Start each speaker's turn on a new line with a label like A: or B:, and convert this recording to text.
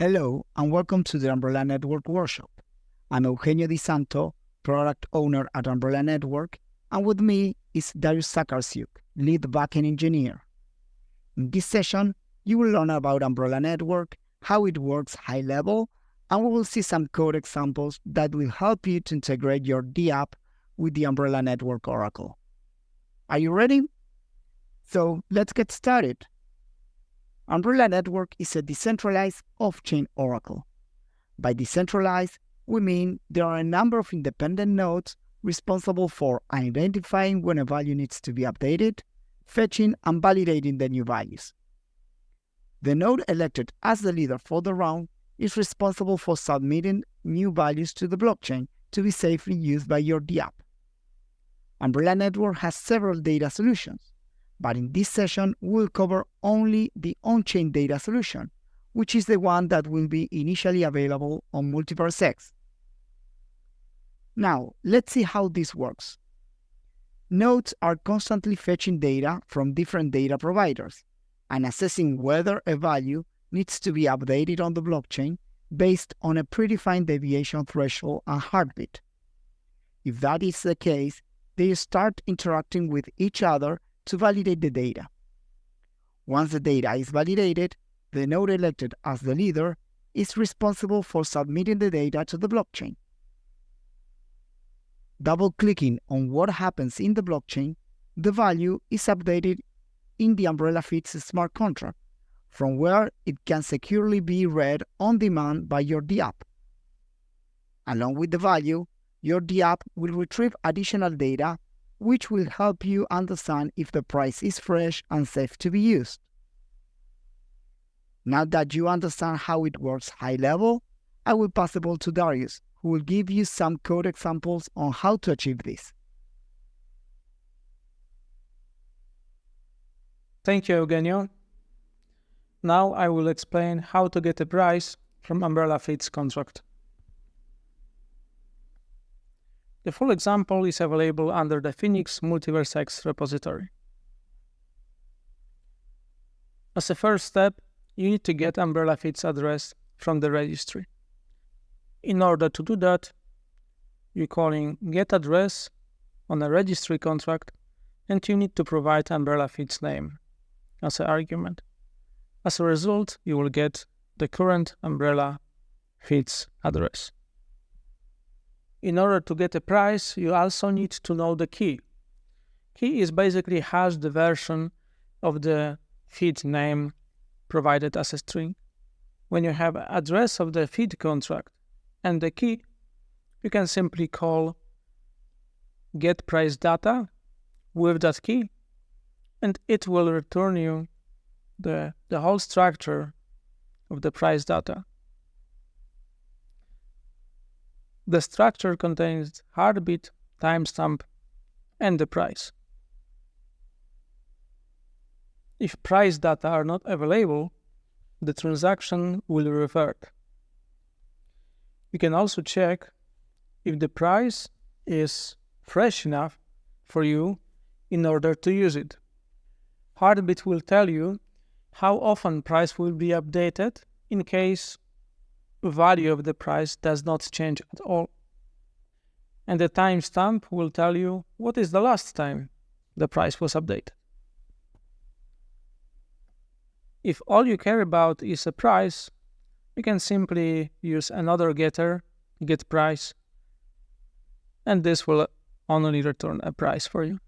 A: Hello and welcome to the Umbrella Network workshop. I'm Eugenio Di Santo, product owner at Umbrella Network, and with me is Darius Sakarsiuk, lead backend engineer. In this session, you will learn about Umbrella Network, how it works high level, and we will see some code examples that will help you to integrate your DApp with the Umbrella Network Oracle. Are you ready? So let's get started. Umbrella Network is a decentralized off-chain oracle. By decentralized, we mean there are a number of independent nodes responsible for identifying when a value needs to be updated, fetching and validating the new values. The node elected as the leader for the round is responsible for submitting new values to the blockchain to be safely used by your DApp. Umbrella Network has several data solutions, but in this session, we'll cover only the on-chain data solution, which is the one that will be initially available on MultiversX. Now, let's see how this works. Nodes are constantly fetching data from different data providers and assessing whether a value needs to be updated on the blockchain based on a predefined deviation threshold and heartbeat. If that is the case, they start interacting with each other to validate the data. Once the data is validated, the node elected as the leader is responsible for submitting the data to the blockchain. Double-clicking on what happens in the blockchain, the value is updated in the Umbrella Feeds smart contract, from where it can securely be read on demand by your DApp. Along with the value, your DApp will retrieve additional data which will help you understand if the price is fresh and safe to be used. Now that you understand how it works high level, I will pass the ball to Darius, who will give you some code examples on how to achieve this.
B: Thank you, Eugenio. Now I will explain how to get a price from Umbrella Feeds contract. The full example is available under the Phoenix MultiversX repository. As a first step, you need to get Umbrella Feeds address from the registry. In order to do that, you're calling getAddress on a registry contract, and you need to provide Umbrella Feeds name as an argument. As a result, you will get the current Umbrella Feeds address. In order to get a price, you also need to know the key. Key is basically has the version of the feed name provided as a string. When you have address of the feed contract and the key, you can simply call getPriceData with that key, and it will return you the whole structure of the price data. The structure contains heartbeat, timestamp, and the price. If price data are not available, the transaction will revert. You can also check if the price is fresh enough for you in order to use it. Heartbeat will tell you how often price will be updated in case value of the price does not change at all. And the timestamp will tell you what is the last time the price was updated. If all you care about is a price, you can simply use another getter, getPrice, and this will only return a price for you.